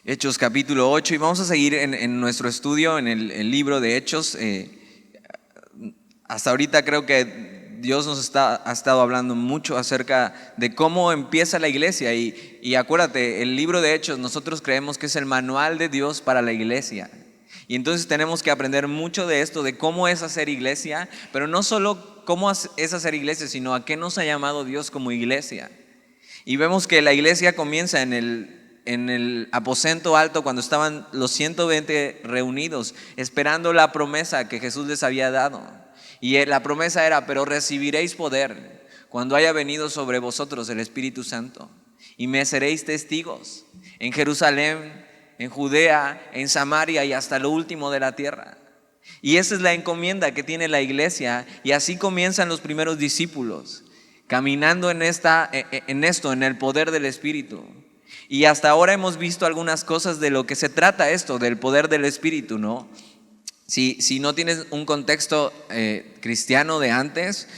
Hechos capítulo 8 y vamos a seguir en nuestro estudio en el libro de Hechos. Hasta ahorita creo que Dios ha estado hablando mucho acerca de cómo empieza la iglesia y acuérdate, el libro de Hechos nosotros creemos que es el manual de Dios para la iglesia. Y entonces tenemos que aprender mucho de esto, de cómo es hacer iglesia, pero no solo cómo es hacer iglesia, sino a qué nos ha llamado Dios como iglesia. Y vemos que la iglesia comienza en el aposento alto cuando estaban los 120 reunidos esperando la promesa que Jesús les había dado. Y la promesa era: pero recibiréis poder cuando haya venido sobre vosotros el Espíritu Santo, y me seréis testigos en Jerusalén, en Judea, en Samaria y hasta lo último de la tierra. Y esa es la encomienda que tiene la iglesia, y así comienzan los primeros discípulos, caminando en el poder del Espíritu. Y hasta ahora hemos visto algunas cosas de lo que se trata esto, del poder del Espíritu, ¿no? Si no tienes un contexto cristiano de antes,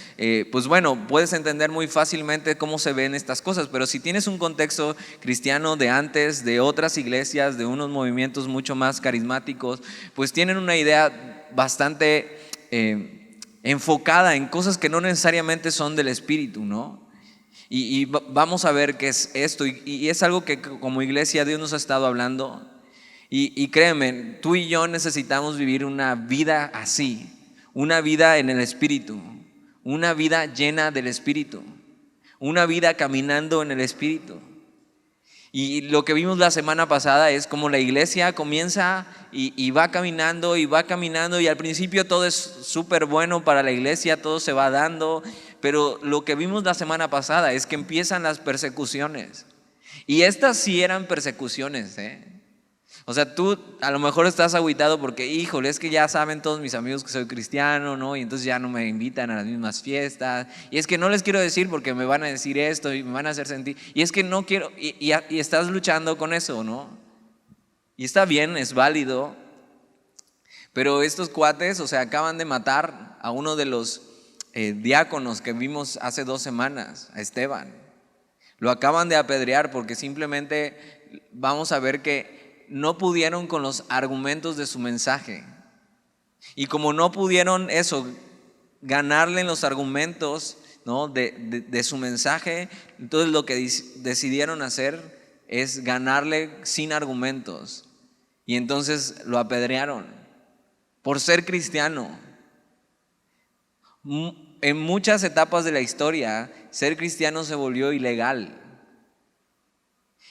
pues bueno, puedes entender muy fácilmente cómo se ven estas cosas. Pero si tienes un contexto cristiano de antes, de otras iglesias, de unos movimientos mucho más carismáticos, pues tienen una idea bastante enfocada en cosas que no necesariamente son del Espíritu, ¿no? Y vamos a ver qué es esto, y es algo que como iglesia Dios nos ha estado hablando. Y créeme, tú y yo necesitamos vivir una vida así, una vida en el Espíritu, una vida llena del Espíritu, una vida caminando en el Espíritu. Y lo que vimos la semana pasada es como la iglesia comienza y va caminando y va caminando, y al principio todo es súper bueno para la iglesia, todo se va dando, pero lo que vimos la semana pasada es que empiezan las persecuciones. Y estas sí eran persecuciones, O sea, tú a lo mejor estás agüitado porque, híjole, es que ya saben todos mis amigos que soy cristiano, ¿no? Y entonces ya no me invitan a las mismas fiestas. Y es que no les quiero decir porque me van a decir esto y me van a hacer sentir. Y es que no quiero, y estás luchando con eso, ¿no? Y está bien, es válido. Pero estos cuates, o sea, acaban de matar a uno de los diáconos que vimos hace 2 semanas, a Esteban. Lo acaban de apedrear porque simplemente vamos a ver que no pudieron con los argumentos de su mensaje. Y como no pudieron ganarle en los argumentos, ¿no? de su mensaje, entonces lo que decidieron hacer es ganarle sin argumentos. Y entonces lo apedrearon por ser cristiano. En muchas etapas de la historia, ser cristiano se volvió ilegal.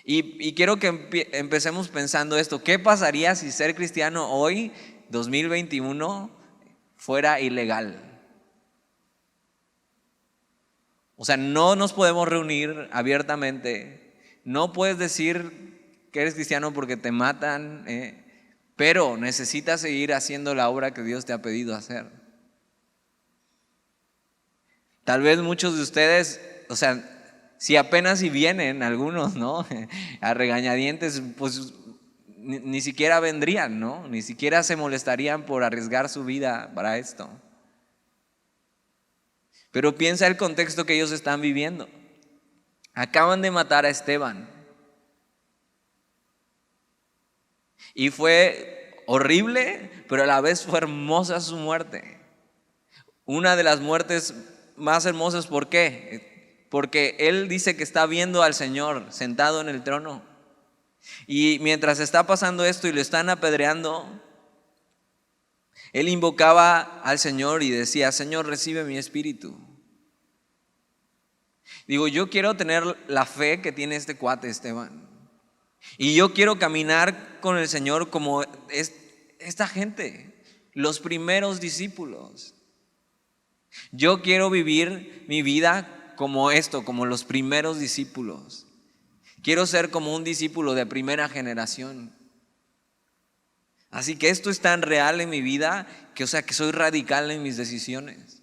Y quiero que empecemos pensando esto: ¿qué pasaría si ser cristiano hoy, 2021, fuera ilegal? O sea, no nos podemos reunir abiertamente, no puedes decir que eres cristiano porque te matan, pero necesitas seguir haciendo la obra que Dios te ha pedido hacer. Tal vez muchos de ustedes, o sea, si apenas si vienen algunos, ¿no? A regañadientes, pues ni siquiera vendrían, ¿no? Ni siquiera se molestarían por arriesgar su vida para esto. Pero piensa el contexto que ellos están viviendo. Acaban de matar a Esteban. Y fue horrible, pero a la vez fue hermosa su muerte. Una de las muertes más hermosas, ¿por qué? Porque él dice que está viendo al Señor sentado en el trono. Y mientras está pasando esto y lo están apedreando, él invocaba al Señor y decía: Señor, recibe mi espíritu. Digo, yo quiero tener la fe que tiene este cuate Esteban. Y yo quiero caminar con el Señor como esta gente, los primeros discípulos. Yo quiero vivir mi vida como los primeros discípulos. Quiero ser como un discípulo de primera generación. Así que esto es tan real en mi vida que soy radical en mis decisiones.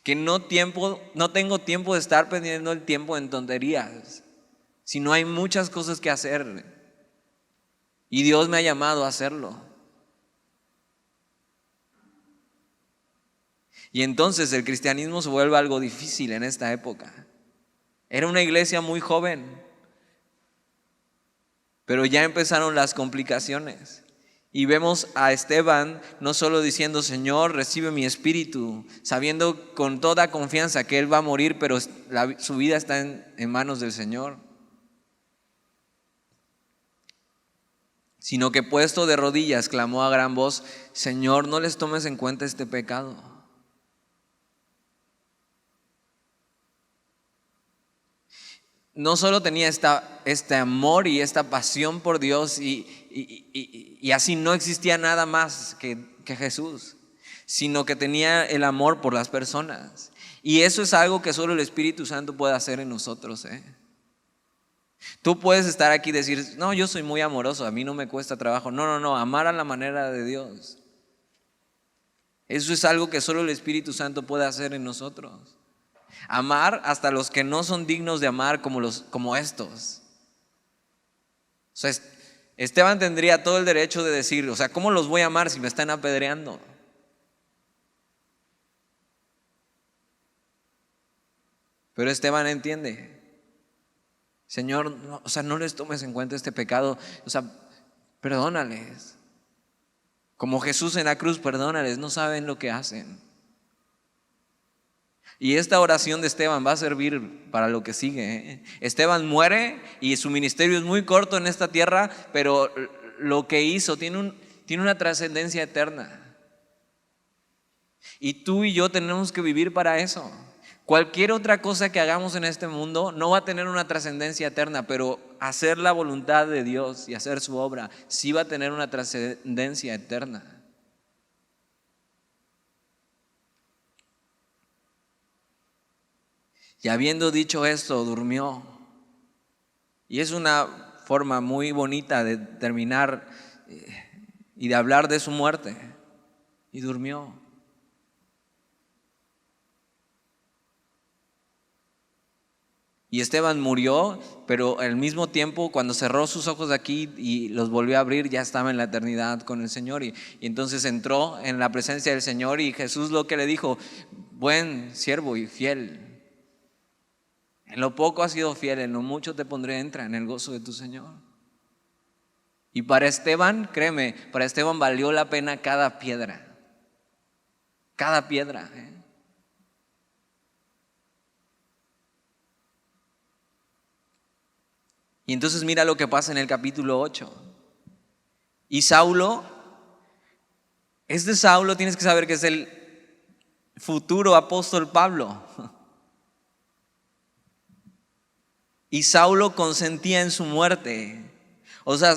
Que no tengo tiempo de estar perdiendo el tiempo en tonterías, sino hay muchas cosas que hacer. Y Dios me ha llamado a hacerlo. Y entonces el cristianismo se vuelve algo difícil en esta época. Era una iglesia muy joven. Pero ya empezaron las complicaciones. Y vemos a Esteban no solo diciendo, Señor, recibe mi espíritu, sabiendo con toda confianza que él va a morir, pero su vida está en manos del Señor. Sino que puesto de rodillas clamó a gran voz, Señor, no les tomes en cuenta este pecado. No solo tenía este amor y esta pasión por Dios y así no existía nada más que Jesús, sino que tenía el amor por las personas. Y eso es algo que solo el Espíritu Santo puede hacer en nosotros. Tú puedes estar aquí y decir, no, yo soy muy amoroso, a mí no me cuesta trabajo. No, amar a la manera de Dios. Eso es algo que solo el Espíritu Santo puede hacer en nosotros. Amar hasta los que no son dignos de amar como estos. O sea, Esteban tendría todo el derecho de decir, o sea, ¿cómo los voy a amar si me están apedreando? Pero Esteban entiende, Señor, no les tomes en cuenta este pecado, perdónales. Como Jesús en la cruz, perdónales, no saben lo que hacen. Y esta oración de Esteban va a servir para lo que sigue. Esteban muere y su ministerio es muy corto en esta tierra, pero lo que hizo tiene una trascendencia eterna. Y tú y yo tenemos que vivir para eso. Cualquier otra cosa que hagamos en este mundo no va a tener una trascendencia eterna, pero hacer la voluntad de Dios y hacer su obra sí va a tener una trascendencia eterna. Y habiendo dicho esto, durmió. Y es una forma muy bonita de terminar y de hablar de su muerte. Y durmió. Y Esteban murió, pero al mismo tiempo cuando cerró sus ojos de aquí y los volvió a abrir, ya estaba en la eternidad con el Señor. Y entonces entró en la presencia del Señor y Jesús lo que le dijo, buen siervo y fiel. En lo poco has sido fiel, en lo mucho te pondré, entra en el gozo de tu Señor. Y para Esteban, créeme, para Esteban valió la pena cada piedra. Cada piedra. Y entonces mira lo que pasa en el capítulo 8. Y Saulo, Saulo tienes que saber que es el futuro apóstol Pablo. Y Saulo consentía en su muerte. O sea,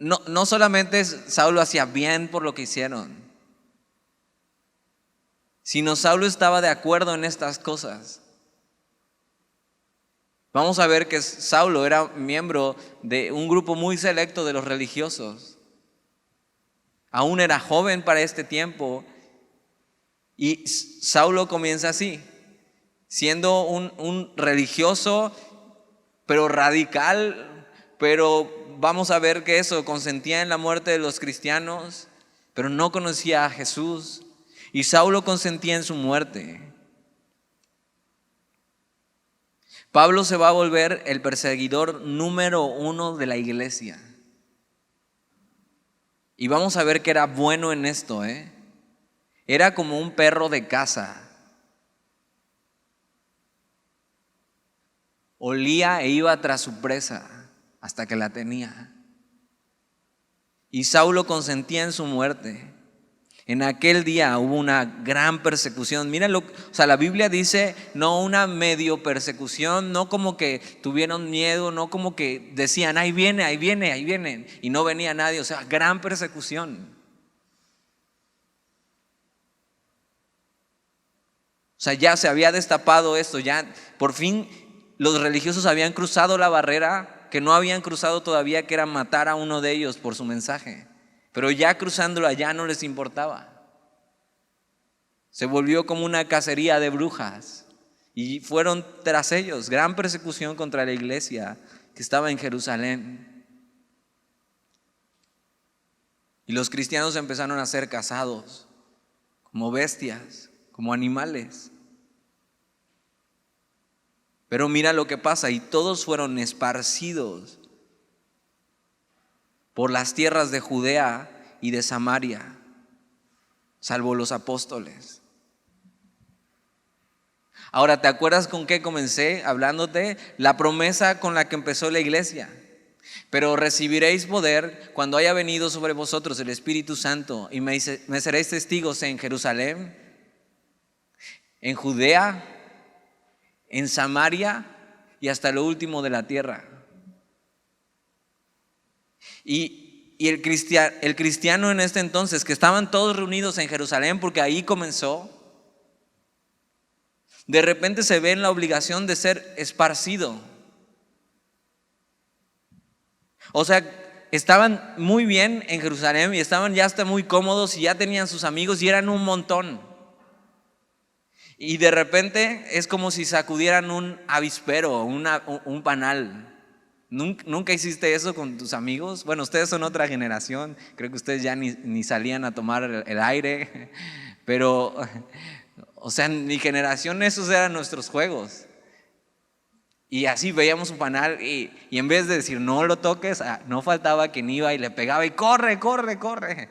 no solamente Saulo hacía bien por lo que hicieron, sino Saulo estaba de acuerdo en estas cosas. Vamos a ver que Saulo era miembro de un grupo muy selecto de los religiosos. Aún era joven para este tiempo. Y Saulo comienza así, siendo un religioso, pero radical, pero vamos a ver que eso, consentía en la muerte de los cristianos, pero no conocía a Jesús. Y Saulo consentía en su muerte. Pablo se va a volver el perseguidor número 1 de la iglesia. Y vamos a ver que era bueno en esto, Era como un perro de caza. Olía e iba tras su presa hasta que la tenía. Y Saulo consentía en su muerte. En aquel día hubo una gran persecución. Míralo, la Biblia dice no una medio persecución, no como que tuvieron miedo, no como que decían ahí viene y no venía nadie, gran persecución. Ya se había destapado esto, ya por fin los religiosos habían cruzado la barrera que no habían cruzado todavía, que era matar a uno de ellos por su mensaje. Pero ya cruzándola ya no les importaba. Se volvió como una cacería de brujas y fueron tras ellos. Gran persecución contra la iglesia que estaba en Jerusalén. Y los cristianos empezaron a ser cazados como bestias, como animales. Pero mira lo que pasa, y todos fueron esparcidos por las tierras de Judea y de Samaria, salvo los apóstoles. Ahora, ¿te acuerdas con qué comencé hablándote? La promesa con la que empezó la iglesia. Pero recibiréis poder cuando haya venido sobre vosotros el Espíritu Santo y me seréis testigos en Jerusalén, en Judea, en Samaria y hasta lo último de la tierra. Y el cristiano en este entonces, que estaban todos reunidos en Jerusalén porque ahí comenzó, de repente se ve en la obligación de ser esparcido. O sea, estaban muy bien en Jerusalén y estaban ya hasta muy cómodos y ya tenían sus amigos y eran un montón. Y de repente es como si sacudieran un avispero, un panal. ¿Nunca hiciste eso con tus amigos? Bueno, ustedes son otra generación, creo que ustedes ya ni salían a tomar el aire, pero, o sea, en mi generación esos eran nuestros juegos. Y así veíamos un panal y en vez de decir no lo toques, no faltaba quien iba y le pegaba y corre, corre, corre.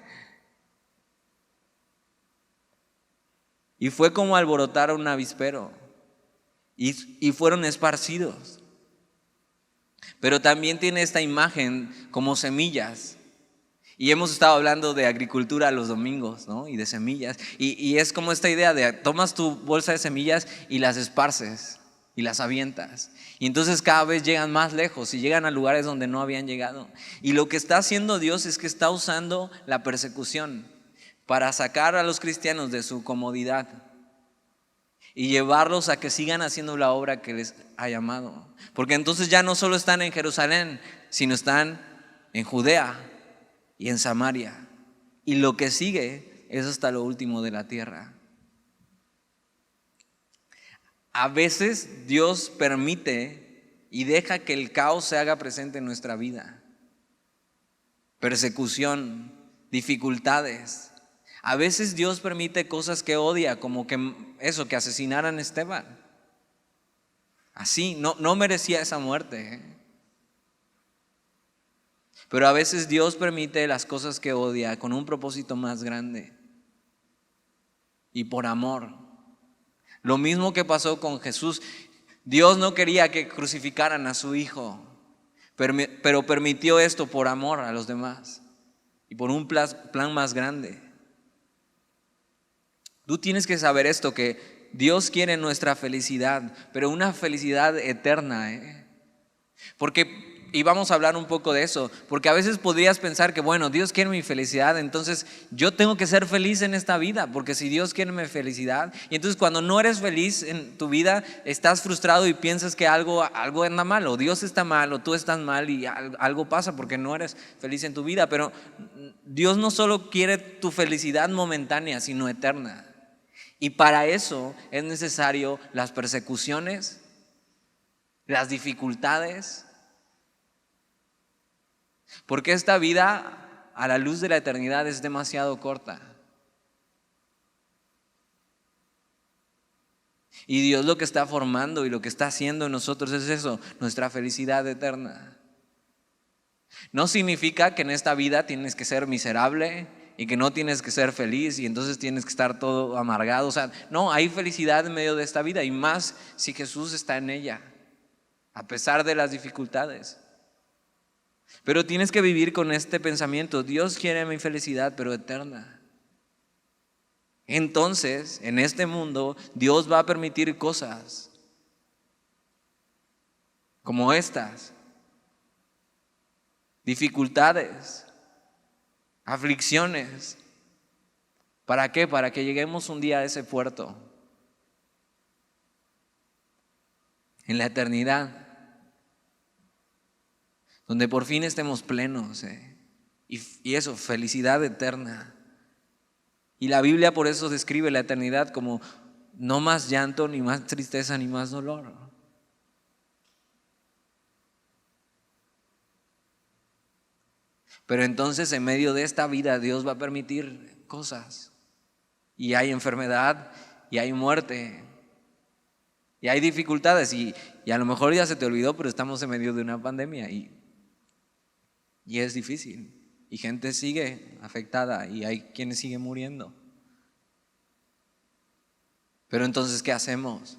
Y fue como alborotar un avispero y fueron esparcidos. Pero también tiene esta imagen como semillas. Y hemos estado hablando de agricultura los domingos, ¿no? Y de semillas. Y es como esta idea de tomas tu bolsa de semillas y las esparces y las avientas. Y entonces cada vez llegan más lejos y llegan a lugares donde no habían llegado. Y lo que está haciendo Dios es que está usando la persecución para sacar a los cristianos de su comodidad y llevarlos a que sigan haciendo la obra que les ha llamado. Porque entonces ya no solo están en Jerusalén, sino están en Judea y en Samaria. Y lo que sigue es hasta lo último de la tierra. A veces Dios permite y deja que el caos se haga presente en nuestra vida. Persecución, dificultades. A veces Dios permite cosas que odia, como que asesinaran a Esteban. Así, no merecía esa muerte. Pero a veces Dios permite las cosas que odia con un propósito más grande y por amor. Lo mismo que pasó con Jesús. Dios no quería que crucificaran a su hijo, pero permitió esto por amor a los demás y por un plan más grande. Tú tienes que saber esto, que Dios quiere nuestra felicidad, pero una felicidad eterna. Y vamos a hablar un poco de eso, porque a veces podrías pensar que bueno, Dios quiere mi felicidad, entonces yo tengo que ser feliz en esta vida, porque si Dios quiere mi felicidad, y entonces cuando no eres feliz en tu vida, estás frustrado y piensas que algo anda mal, o Dios está mal, o tú estás mal y algo pasa porque no eres feliz en tu vida. Pero Dios no solo quiere tu felicidad momentánea, sino eterna. Y para eso es necesario las persecuciones, las dificultades. Porque esta vida a la luz de la eternidad es demasiado corta. Y Dios lo que está formando y lo que está haciendo en nosotros es eso, nuestra felicidad eterna. No significa que en esta vida tienes que ser miserable y que no tienes que ser feliz y entonces tienes que estar todo amargado. O sea, no, hay felicidad en medio de esta vida, y más si Jesús está en ella, a pesar de las dificultades. Pero tienes que vivir con este pensamiento: Dios quiere mi felicidad, pero eterna. Entonces, en este mundo, Dios va a permitir cosas como estas: dificultades, aflicciones. ¿Para qué? Para que lleguemos un día a ese puerto, en la eternidad, donde por fin estemos plenos, y eso, felicidad eterna. Y la Biblia por eso describe la eternidad como no más llanto, ni más tristeza, ni más dolor. Pero entonces en medio de esta vida Dios va a permitir cosas, y hay enfermedad, y hay muerte, y hay dificultades, y a lo mejor ya se te olvidó, pero estamos en medio de una pandemia, y Y es difícil. Y gente sigue afectada y hay quienes siguen muriendo. Pero entonces, ¿qué hacemos?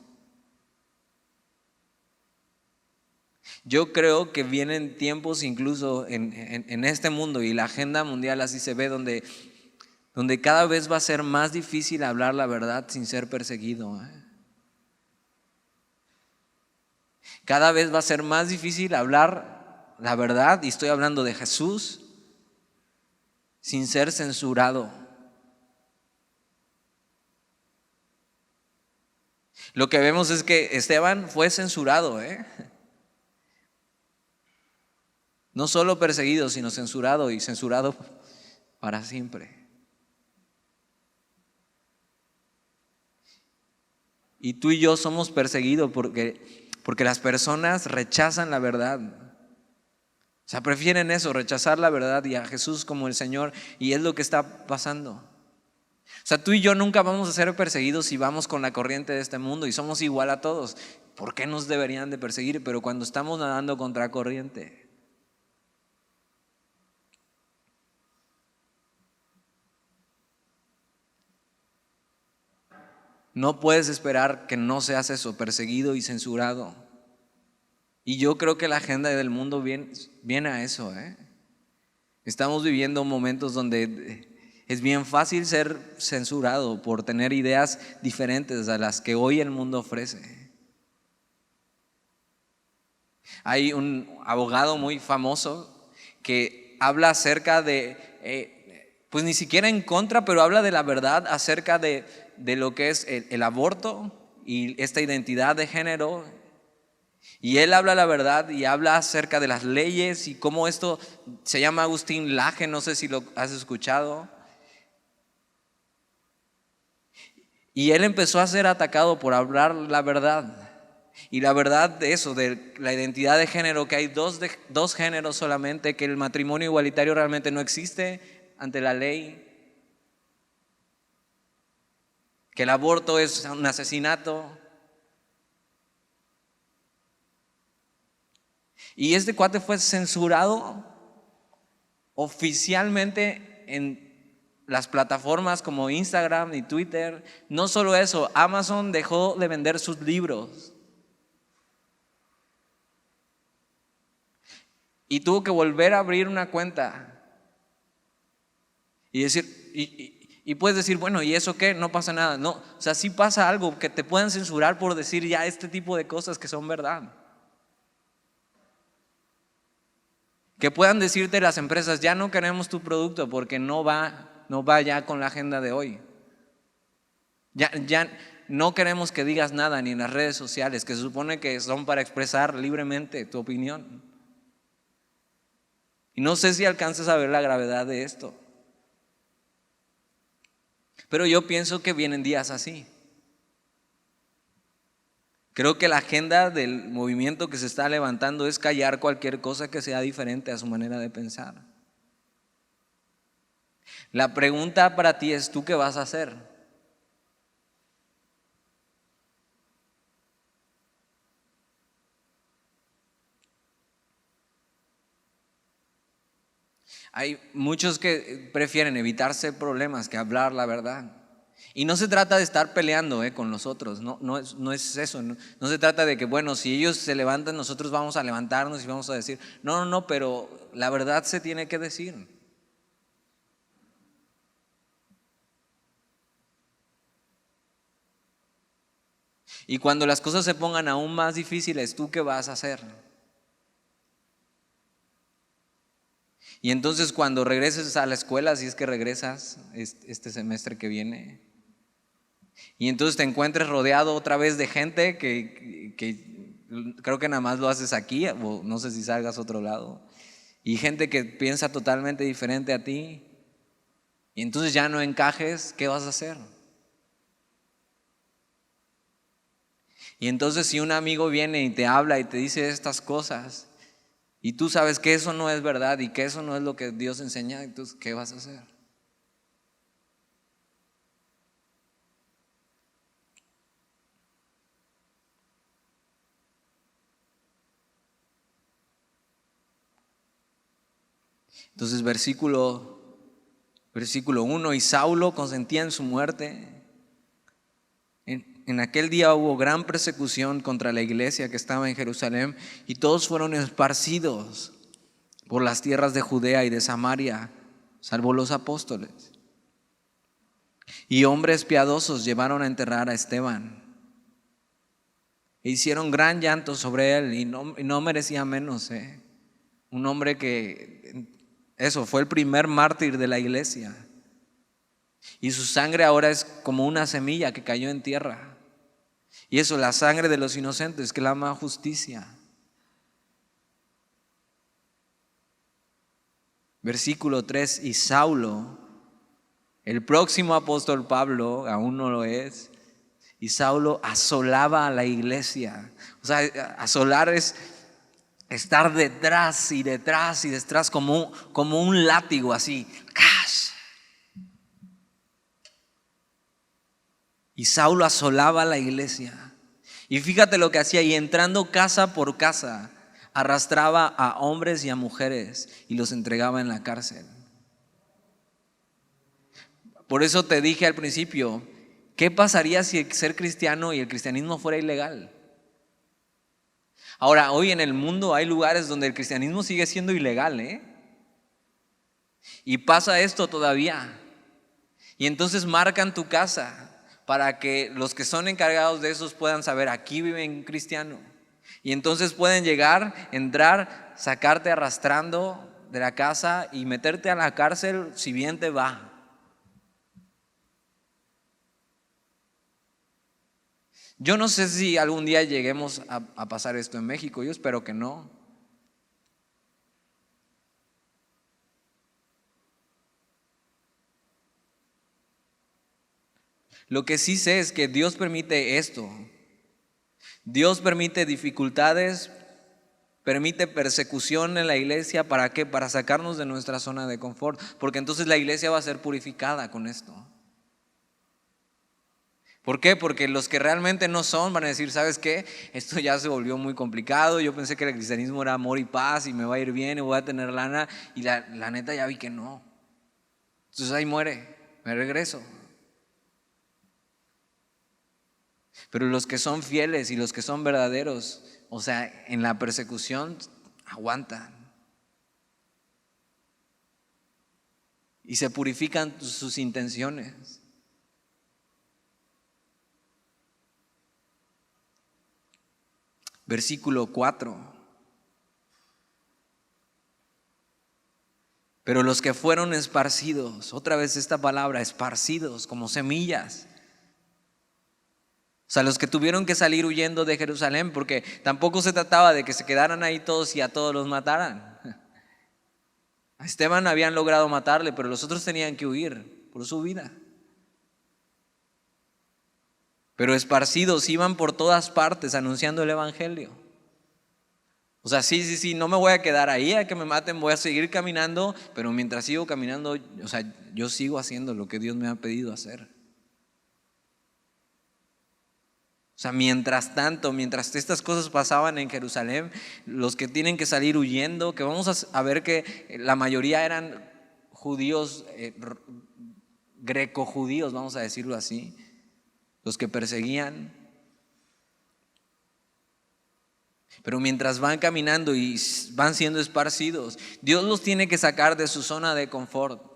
Yo creo que vienen tiempos incluso en este mundo, y la agenda mundial así se ve, donde cada vez va a ser más difícil hablar la verdad sin ser perseguido. Cada vez va a ser más difícil hablar la verdad, y estoy hablando de Jesús, sin ser censurado. Lo que vemos es que Esteban fue censurado, no solo perseguido, sino censurado, y censurado para siempre. Y tú y yo somos perseguidos porque las personas rechazan la verdad. O sea, prefieren eso, rechazar la verdad y a Jesús como el Señor, y es lo que está pasando. O sea, tú y yo nunca vamos a ser perseguidos si vamos con la corriente de este mundo y somos igual a todos. ¿Por qué nos deberían de perseguir? Pero cuando estamos nadando contra corriente. No puedes esperar que no seas eso, perseguido y censurado. Y yo creo que la agenda del mundo viene a eso. Estamos viviendo momentos donde es bien fácil ser censurado por tener ideas diferentes a las que hoy el mundo ofrece. Hay un abogado muy famoso que habla acerca pues ni siquiera en contra, pero habla de la verdad acerca de lo que es el aborto y esta identidad de género. Y él habla la verdad y habla acerca de las leyes y cómo esto se llama Agustín Laje, no sé si lo has escuchado. Y él empezó a ser atacado por hablar la verdad. Y la verdad de eso, de la identidad de género, que hay dos géneros solamente, que el matrimonio igualitario realmente no existe ante la ley, que el aborto es un asesinato. Y este cuate fue censurado oficialmente en las plataformas como Instagram y Twitter. No solo eso, Amazon dejó de vender sus libros y tuvo que volver a abrir una cuenta y decir, y puedes decir, bueno, ¿y eso qué? No pasa nada. No, o sea, sí pasa algo, que te puedan censurar por decir ya este tipo de cosas que son verdad. Que puedan decirte las empresas, ya no queremos tu producto porque no va ya con la agenda de hoy. Ya no queremos que digas nada ni en las redes sociales, que se supone que son para expresar libremente tu opinión. Y no sé si alcanzas a ver la gravedad de esto. Pero yo pienso que vienen días así. Creo que la agenda del movimiento que se está levantando es callar cualquier cosa que sea diferente a su manera de pensar. La pregunta para ti es, ¿tú qué vas a hacer? Hay muchos que prefieren evitarse problemas que hablar la verdad. Y no se trata de estar peleando con los otros, no es eso, no se trata de que, bueno, si ellos se levantan, nosotros vamos a levantarnos y vamos a decir, no, pero la verdad se tiene que decir. Y cuando las cosas se pongan aún más difíciles, ¿tú qué vas a hacer? Y entonces cuando regreses a la escuela, si es que regresas este semestre que viene, y entonces te encuentres rodeado otra vez de gente que creo que nada más lo haces aquí, o no sé si salgas a otro lado, y gente que piensa totalmente diferente a ti, y entonces ya no encajes, ¿qué vas a hacer? Y entonces si un amigo viene y te habla y te dice estas cosas, y tú sabes que eso no es verdad y que eso no es lo que Dios enseña, entonces ¿qué vas a hacer? Entonces versículo 1, y Saulo consentía en su muerte. En aquel día hubo gran persecución contra la iglesia que estaba en Jerusalén, y todos fueron esparcidos por las tierras de Judea y de Samaria, salvo los apóstoles. Y hombres piadosos llevaron a enterrar a Esteban, e hicieron gran llanto sobre él, y no merecía menos. Un hombre que, eso, fue el primer mártir de la iglesia. Y su sangre ahora es como una semilla que cayó en tierra. Y eso, la sangre de los inocentes clama justicia. Versículo 3, y Saulo, el próximo apóstol Pablo, aún no lo es, y Saulo asolaba a la iglesia. O sea, asolar es estar detrás y detrás y detrás como un látigo así. Y Saulo asolaba a la iglesia. Y fíjate lo que hacía, y entrando casa por casa, arrastraba a hombres y a mujeres y los entregaba en la cárcel. Por eso te dije al principio, ¿qué pasaría si ser cristiano y el cristianismo fuera ilegal? Ahora, hoy en el mundo hay lugares donde el cristianismo sigue siendo ilegal, y pasa esto todavía. Y entonces marcan tu casa para que los que son encargados de esos puedan saber, aquí vive un cristiano. Y entonces pueden llegar, entrar, sacarte arrastrando de la casa y meterte a la cárcel si bien te va. Yo no sé si algún día lleguemos a pasar esto en México, yo espero que no. Lo que sí sé es que Dios permite esto. Dios permite dificultades, permite persecución en la iglesia. ¿Para qué? Para sacarnos de nuestra zona de confort. Porque entonces la iglesia va a ser purificada con esto. ¿Por qué? Porque los que realmente no son van a decir, ¿sabes qué? Esto ya se volvió muy complicado. Yo pensé que el cristianismo era amor y paz y me va a ir bien y voy a tener lana. Y la neta ya vi que no. Entonces ahí muere, me regreso. Pero los que son fieles y los que son verdaderos, o sea, en la persecución aguantan. Y se purifican sus intenciones. Versículo 4. Pero los que fueron esparcidos, otra vez esta palabra, esparcidos como semillas. O sea, los que tuvieron que salir huyendo de Jerusalén, porque tampoco se trataba de que se quedaran ahí todos y a todos los mataran. A Esteban habían logrado matarle, pero los otros tenían que huir por su vida. Pero esparcidos iban por todas partes anunciando el evangelio. O sea, sí, no me voy a quedar ahí a que me maten, voy a seguir caminando, pero mientras sigo caminando, o sea, yo sigo haciendo lo que Dios me ha pedido hacer. O sea, mientras tanto, mientras estas cosas pasaban en Jerusalén, los que tienen que salir huyendo, que vamos a ver que la mayoría eran judíos, greco-judíos, vamos a decirlo así, los que perseguían. Pero mientras van caminando y van siendo esparcidos, Dios los tiene que sacar de su zona de confort.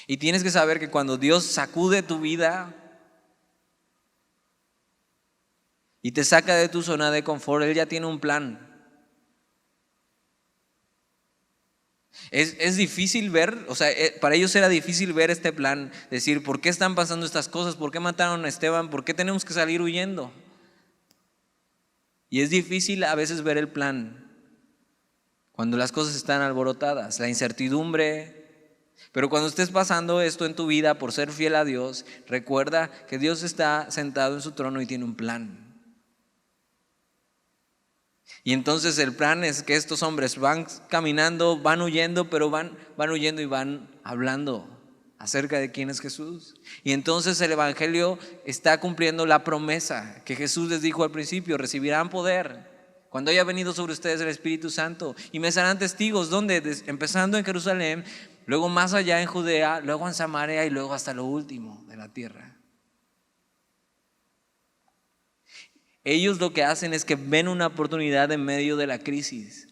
Y tienes que saber que cuando Dios sacude tu vida y te saca de tu zona de confort, Él ya tiene un plan. Es difícil ver, o sea, para ellos era difícil ver este plan, decir, ¿por qué están pasando estas cosas? ¿Por qué mataron a Esteban? ¿Por qué tenemos que salir huyendo? Y es difícil a veces ver el plan cuando las cosas están alborotadas, la incertidumbre. Pero cuando estés pasando esto en tu vida por ser fiel a Dios, recuerda que Dios está sentado en su trono y tiene un plan. Y entonces el plan es que estos hombres van caminando, van huyendo, pero van huyendo y van hablando acerca de quién es Jesús. Y entonces el evangelio está cumpliendo la promesa que Jesús les dijo al principio: recibirán poder Cuando haya venido sobre ustedes el Espíritu Santo, y me serán testigos, ¿dónde? Empezando en Jerusalén, luego más allá en Judea, luego en Samaria y luego hasta lo último de la tierra. Ellos lo que hacen es que ven una oportunidad en medio de la crisis.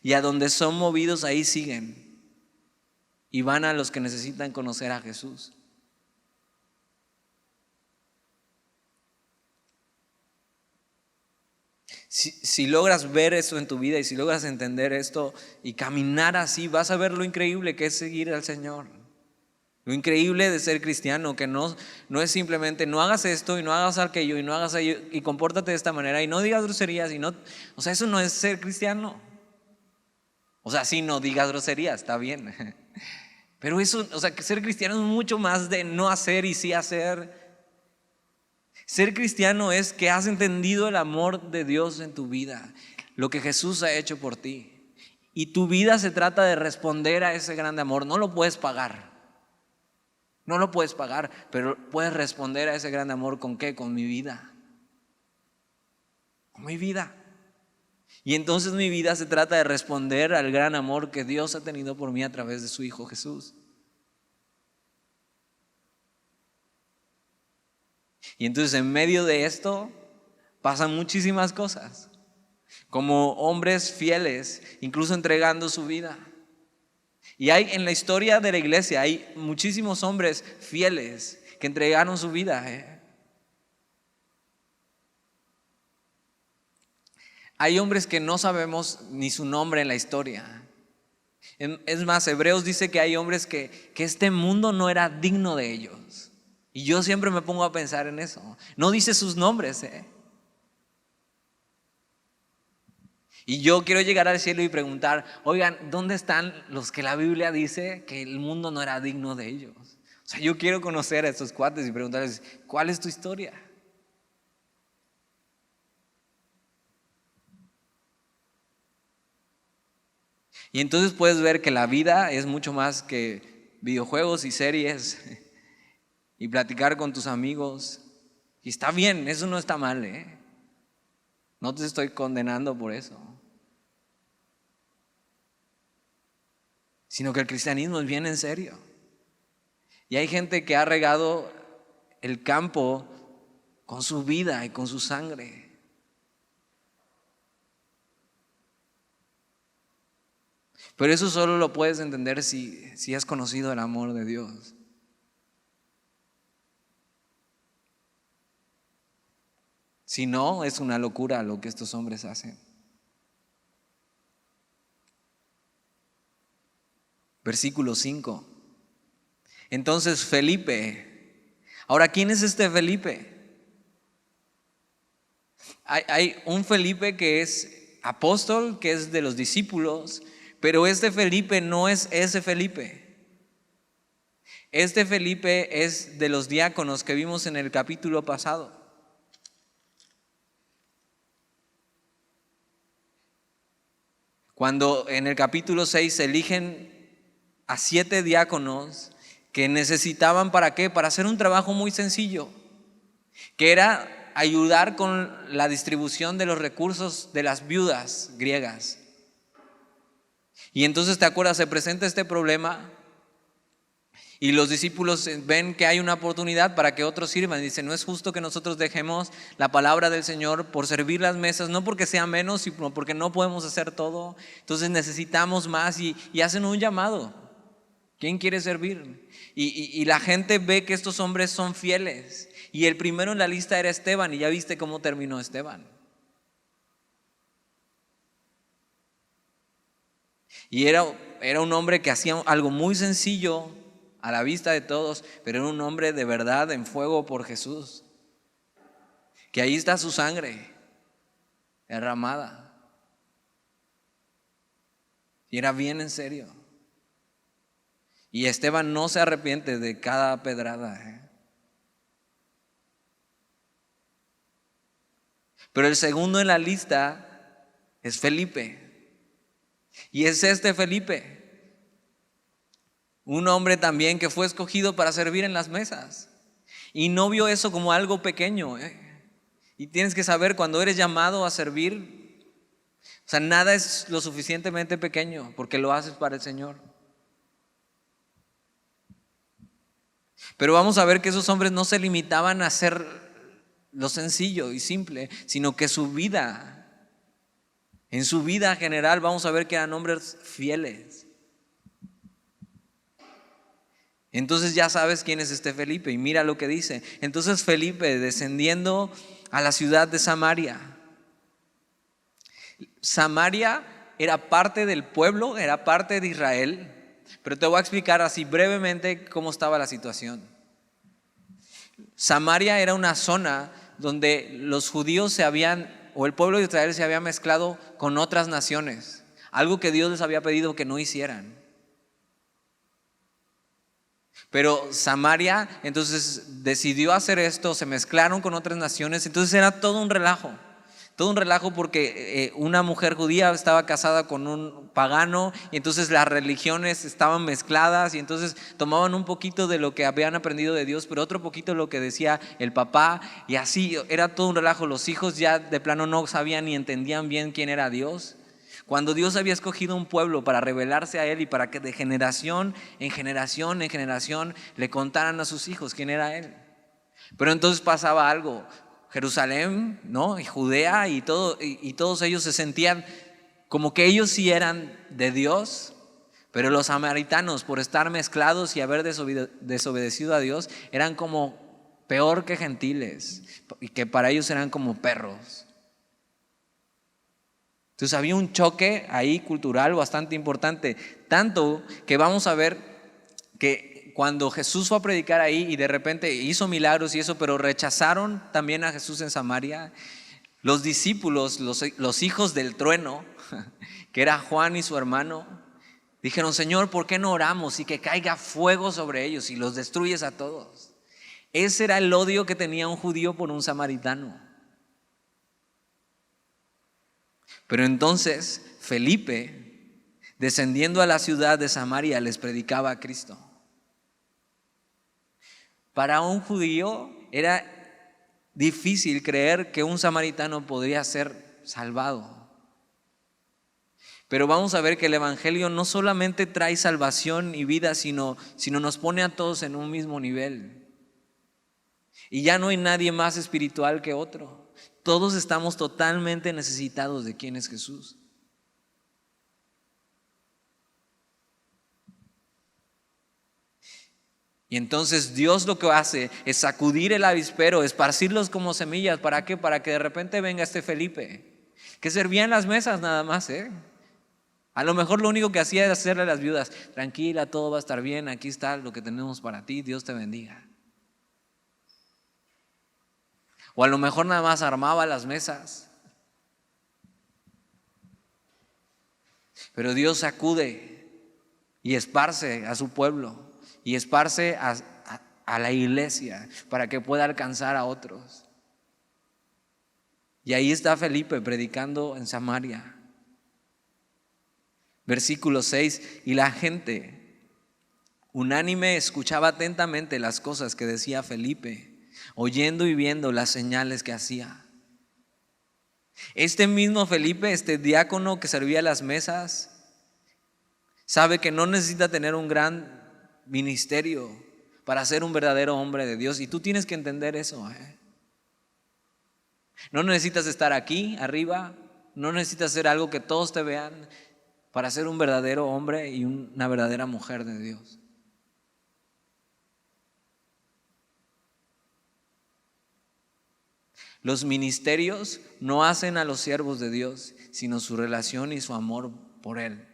Y a donde son movidos, ahí siguen. Y van a los que necesitan conocer a Jesús. Si logras ver eso en tu vida y si logras entender esto y caminar así, vas a ver lo increíble que es seguir al Señor. Lo increíble de ser cristiano, que no es simplemente no hagas esto y no hagas aquello y no hagas aquello y compórtate de esta manera y no digas groserías o sea, eso no es ser cristiano. O sea, sí, no digas groserías, está bien. Pero eso, o sea, que ser cristiano es mucho más de no hacer y sí hacer. Ser cristiano es que has entendido el amor de Dios en tu vida, lo que Jesús ha hecho por ti. Y tu vida se trata de responder a ese grande amor. No lo puedes pagar. No lo puedes pagar, pero puedes responder a ese gran amor ¿con qué? Con mi vida. Con mi vida. Y entonces mi vida se trata de responder al gran amor que Dios ha tenido por mí a través de su Hijo Jesús. Y entonces en medio de esto pasan muchísimas cosas. Como hombres fieles, incluso entregando su vida. Y hay en la historia de la iglesia, hay muchísimos hombres fieles que entregaron su vida. Hay hombres que no sabemos ni su nombre en la historia. Es más, Hebreos dice que hay hombres que este mundo no era digno de ellos. Y yo siempre me pongo a pensar en eso. No dice sus nombres. Y yo quiero llegar al cielo y preguntar, oigan, ¿dónde están los que la Biblia dice que el mundo no era digno de ellos? O sea, yo quiero conocer a estos cuates y preguntarles, ¿cuál es tu historia? Y entonces puedes ver que la vida es mucho más que videojuegos y series y platicar con tus amigos. Y está bien, eso no está mal, No te estoy condenando por eso. Sino que el cristianismo es bien en serio. Y hay gente que ha regado el campo con su vida y con su sangre. Pero eso solo lo puedes entender si has conocido el amor de Dios. Si no, es una locura lo que estos hombres hacen. Versículo 5. Entonces Felipe. Ahora, ¿quién es este Felipe? Hay un Felipe que es apóstol, que es de los discípulos, pero este Felipe no es ese Felipe. Este Felipe es de los diáconos que vimos en el capítulo pasado. Cuando en el capítulo 6 se eligen a 7 diáconos que necesitaban ¿para qué? Para hacer un trabajo muy sencillo, que era ayudar con la distribución de los recursos de las viudas griegas. Y entonces, ¿te acuerdas? Se presenta este problema y los discípulos ven que hay una oportunidad para que otros sirvan. Dicen, no es justo que nosotros dejemos la palabra del Señor por servir las mesas, no porque sea menos, sino porque no podemos hacer todo. Entonces necesitamos más y hacen un llamado. ¿Quién quiere servir? Y la gente ve que estos hombres son fieles. Y el primero en la lista era Esteban, y ya viste cómo terminó Esteban. Y era un hombre que hacía algo muy sencillo a la vista de todos, pero era un hombre de verdad en fuego por Jesús. Que ahí está su sangre derramada. Y era bien en serio. Y Esteban no se arrepiente de cada pedrada. Pero el segundo en la lista es Felipe. Y es este Felipe, un hombre también que fue escogido para servir en las mesas. Y no vio eso como algo pequeño. Y tienes que saber cuando eres llamado a servir, o sea, nada es lo suficientemente pequeño porque lo haces para el Señor. Pero vamos a ver que esos hombres no se limitaban a hacer lo sencillo y simple, sino que en su vida general, vamos a ver que eran hombres fieles. Entonces ya sabes quién es este Felipe y mira lo que dice. Entonces Felipe, descendiendo a la ciudad de Samaria. Samaria era parte del pueblo, era parte de Israel, pero te voy a explicar así brevemente cómo estaba la situación. Samaria era una zona donde los judíos o el pueblo de Israel se había mezclado con otras naciones, algo que Dios les había pedido que no hicieran. Pero Samaria entonces decidió hacer esto, se mezclaron con otras naciones, entonces era todo un relajo porque una mujer judía estaba casada con un pagano y entonces las religiones estaban mezcladas y entonces tomaban un poquito de lo que habían aprendido de Dios, pero otro poquito de lo que decía el papá y así era todo un relajo. Los hijos ya de plano no sabían ni entendían bien quién era Dios. Cuando Dios había escogido un pueblo para revelarse a Él y para que de generación en generación en generación le contaran a sus hijos quién era Él. Pero entonces pasaba algo. Jerusalén, ¿no? Y Judea y todos ellos se sentían como que ellos sí eran de Dios, pero los samaritanos, por estar mezclados y haber desobedecido a Dios, eran como peor que gentiles y que para ellos eran como perros. Entonces había un choque ahí cultural bastante importante, tanto que vamos a ver que cuando Jesús fue a predicar ahí y de repente hizo milagros y eso, pero rechazaron también a Jesús en Samaria, los discípulos, los hijos del trueno, que era Juan y su hermano, dijeron: Señor, ¿por qué no oramos y que caiga fuego sobre ellos y los destruyes a todos? Ese era el odio que tenía un judío por un samaritano. Pero entonces Felipe, descendiendo a la ciudad de Samaria, les predicaba a Cristo. Para un judío era difícil creer que un samaritano podría ser salvado. Pero vamos a ver que el evangelio no solamente trae salvación y vida, sino nos pone a todos en un mismo nivel. Y ya no hay nadie más espiritual que otro. Todos estamos totalmente necesitados de quién es Jesús. Y entonces Dios lo que hace es sacudir el avispero, esparcirlos como semillas. ¿Para qué? Para que de repente venga este Felipe, que servía en las mesas nada más, A lo mejor lo único que hacía era hacerle a las viudas: tranquila, todo va a estar bien, aquí está lo que tenemos para ti, Dios te bendiga. O a lo mejor nada más armaba las mesas. Pero Dios sacude y esparce a su pueblo y esparce a la iglesia para que pueda alcanzar a otros. Y ahí está Felipe predicando en Samaria. Versículo 6: y la gente unánime escuchaba atentamente las cosas que decía Felipe, oyendo y viendo las señales que hacía. Este mismo Felipe, este diácono que servía las mesas, sabe que no necesita tener un gran ministerio para ser un verdadero hombre de Dios. Y tú tienes que entender eso. No necesitas estar aquí arriba, no necesitas hacer algo que todos te vean para ser un verdadero hombre y una verdadera mujer de Dios. Los ministerios no hacen a los siervos de Dios, sino su relación y su amor por Él.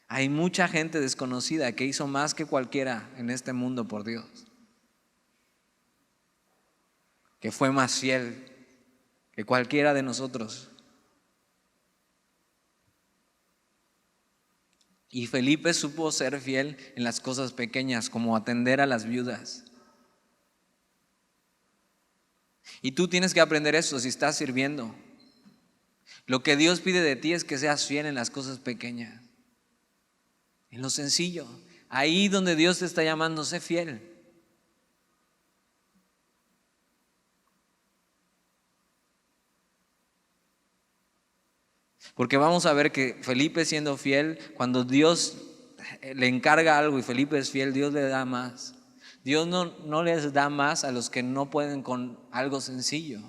Hay mucha gente desconocida que hizo más que cualquiera en este mundo por Dios, que fue más fiel que cualquiera de nosotros. Y Felipe supo ser fiel en las cosas pequeñas, como atender a las viudas. Y tú tienes que aprender eso si estás sirviendo. Lo que Dios pide de ti es que seas fiel en las cosas pequeñas, en lo sencillo. Ahí donde Dios te está llamando, sé fiel. Porque vamos a ver que Felipe, siendo fiel, cuando Dios le encarga algo y Felipe es fiel, Dios le da más. Dios no les da más a los que no pueden con algo sencillo.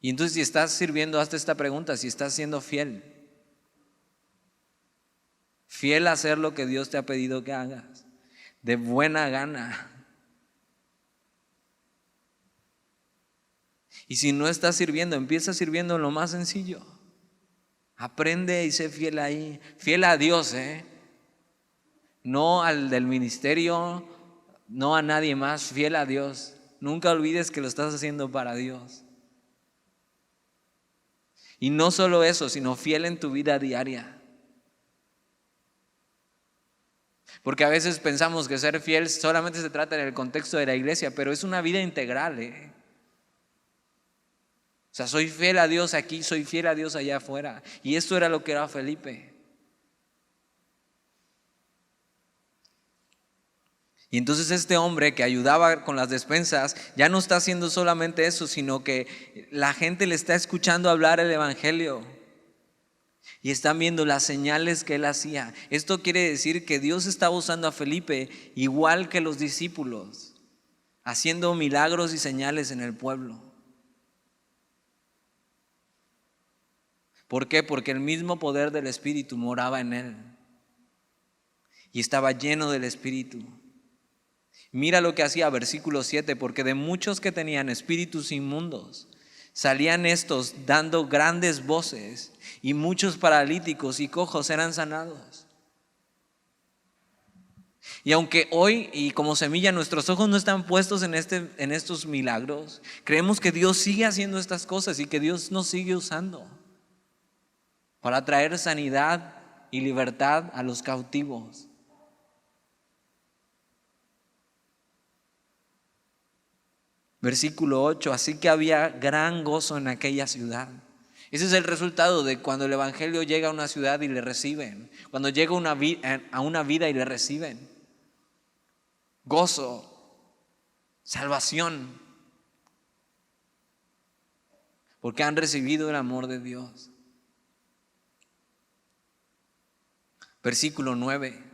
Y entonces, si estás sirviendo, hazte esta pregunta: si estás siendo fiel a hacer lo que Dios te ha pedido que hagas, de buena gana. Y si no estás sirviendo, empieza sirviendo en lo más sencillo. Aprende y sé fiel ahí. Fiel a Dios, no al del ministerio, no a nadie más, fiel a Dios. Nunca olvides que lo estás haciendo para Dios. Y no solo eso, sino fiel en tu vida diaria. Porque a veces pensamos que ser fiel solamente se trata en el contexto de la iglesia, pero es una vida integral. O sea, soy fiel a Dios aquí, soy fiel a Dios allá afuera. Y esto era lo que era Felipe. Y entonces este hombre que ayudaba con las despensas ya no está haciendo solamente eso, sino que la gente le está escuchando hablar el evangelio y están viendo las señales que él hacía. Esto quiere decir que Dios estaba usando a Felipe igual que los discípulos, haciendo milagros y señales en el pueblo. ¿Por qué? Porque el mismo poder del Espíritu moraba en él y estaba lleno del Espíritu. Mira lo que hacía, versículo 7: porque de muchos que tenían espíritus inmundos salían estos dando grandes voces, y muchos paralíticos y cojos eran sanados. Y aunque hoy, y como semilla, nuestros ojos no están puestos en estos milagros, creemos que Dios sigue haciendo estas cosas y que Dios nos sigue usando para traer sanidad y libertad a los cautivos. Versículo 8: así que había gran gozo en aquella ciudad. Ese es el resultado de cuando el evangelio llega a una ciudad y le reciben. Cuando llega a una vida y le reciben. Gozo, salvación. Porque han recibido el amor de Dios. Versículo 9: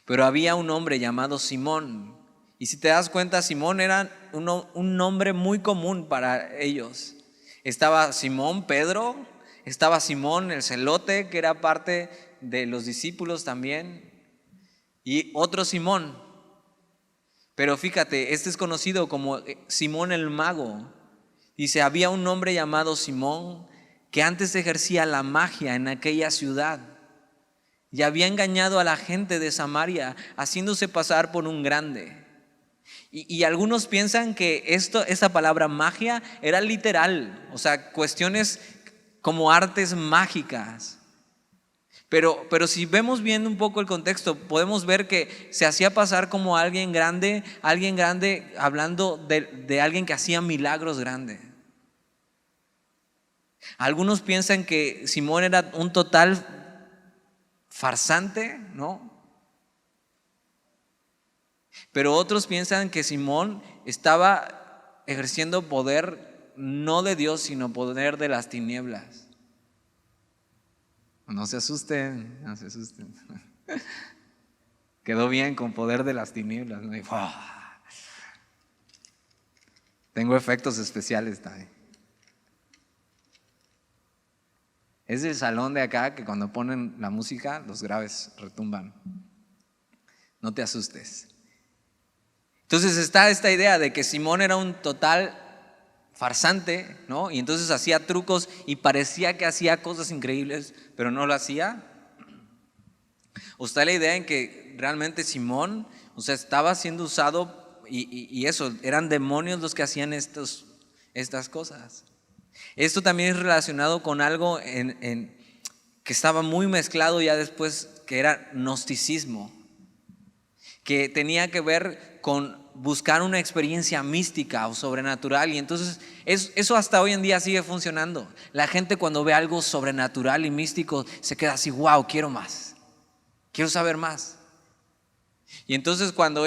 pero había un hombre llamado Simón. Y si te das cuenta, Simón era un nombre muy común para ellos. Estaba Simón Pedro, estaba Simón el celote, que era parte de los discípulos también, y otro Simón. Pero fíjate, este es conocido como Simón el mago. Dice, había un hombre llamado Simón que antes ejercía la magia en aquella ciudad y había engañado a la gente de Samaria, haciéndose pasar por un grande. Y algunos piensan que esta palabra magia era literal, o sea, cuestiones como artes mágicas. Pero si vemos bien un poco el contexto, podemos ver que se hacía pasar como alguien grande hablando de alguien que hacía milagros grandes. Algunos piensan que Simón era un total farsante, ¿no? Pero otros piensan que Simón estaba ejerciendo poder no de Dios, sino poder de las tinieblas. No se asusten, no se asusten. Quedó bien con poder de las tinieblas, ¿no? Tengo efectos especiales también. Es el salón de acá que cuando ponen la música, los graves retumban. No te asustes. Entonces está esta idea de que Simón era un total farsante, ¿no? Y entonces hacía trucos y parecía que hacía cosas increíbles, pero no lo hacía. O está la idea en que realmente Simón, o sea, estaba siendo usado y eso, eran demonios los que hacían estas cosas. Esto también es relacionado con algo que estaba muy mezclado ya después, que era gnosticismo, que tenía que ver con buscar una experiencia mística o sobrenatural. Y entonces eso hasta hoy en día sigue funcionando. La gente cuando ve algo sobrenatural y místico se queda así, wow, quiero más, quiero saber más. Y entonces cuando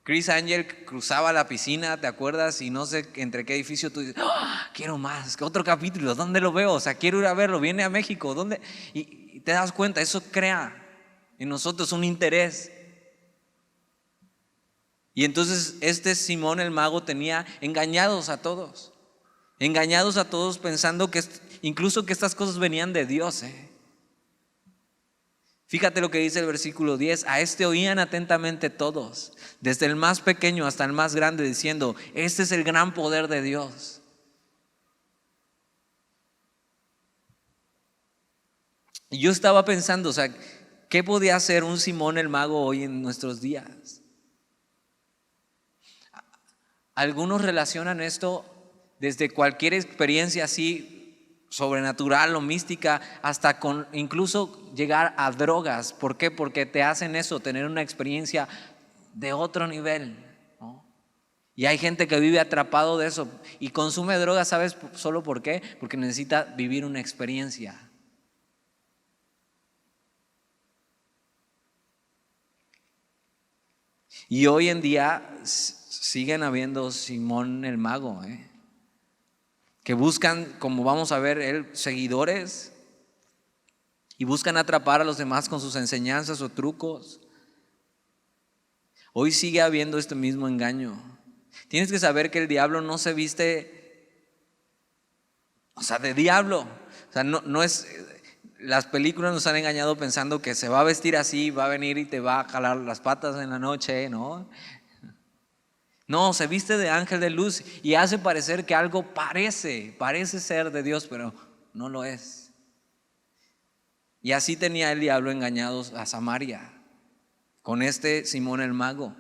Chris Angel cruzaba la piscina, ¿te acuerdas? Y no sé entre qué edificio tú dices, ¡oh, quiero más! Otro capítulo, ¿dónde lo veo? O sea, quiero ir a verlo, viene a México, ¿dónde? Y te das cuenta, eso crea en nosotros un interés. Y entonces Simón el mago tenía engañados a todos pensando que incluso que estas cosas venían de Dios. Fíjate lo que dice el versículo 10, a este oían atentamente todos, desde el más pequeño hasta el más grande, diciendo, este es el gran poder de Dios. Y yo estaba pensando, o sea, ¿qué podía hacer un Simón el mago hoy en nuestros días? Algunos relacionan esto desde cualquier experiencia así sobrenatural o mística hasta con incluso llegar a drogas. ¿Por qué? Porque te hacen eso, tener una experiencia de otro nivel, ¿no? Y hay gente que vive atrapado de eso y consume drogas, ¿sabes solo por qué? Porque necesita vivir una experiencia. Y hoy en día siguen habiendo Simón el mago, que buscan, como vamos a ver, seguidores y buscan atrapar a los demás con sus enseñanzas o trucos. Hoy sigue habiendo este mismo engaño. Tienes que saber que el diablo no se viste, o sea, de diablo. O sea, no es, las películas nos han engañado pensando que se va a vestir así, va a venir y te va a jalar las patas en la noche, ¿no? No, se viste de ángel de luz y hace parecer que algo parece ser de Dios, pero no lo es. Y así tenía el diablo engañados a Samaria con Simón el mago.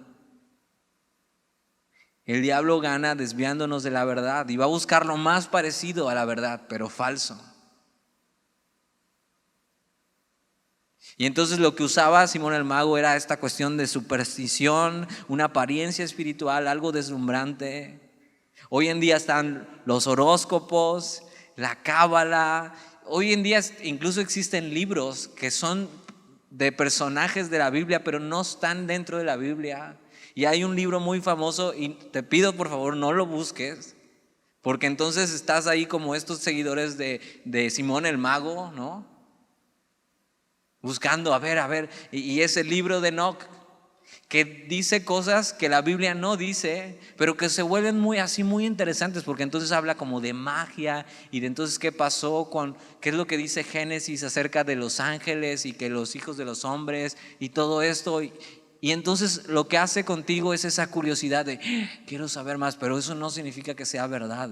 El diablo gana desviándonos de la verdad y va a buscar lo más parecido a la verdad, pero falso. Y entonces lo que usaba Simón el mago era esta cuestión de superstición, una apariencia espiritual, algo deslumbrante. Hoy en día están los horóscopos, la cábala. Hoy en día incluso existen libros que son de personajes de la Biblia, pero no están dentro de la Biblia. Y hay un libro muy famoso y te pido por favor no lo busques, porque entonces estás ahí como estos seguidores de Simón el mago, ¿no? Buscando, a ver, y ese libro de Enoch que dice cosas que la Biblia no dice, pero que se vuelven muy interesantes, porque entonces habla como de magia y de entonces qué pasó qué es lo que dice Génesis acerca de los ángeles y que los hijos de los hombres y todo esto. Y entonces lo que hace contigo es esa curiosidad de quiero saber más, pero eso no significa que sea verdad,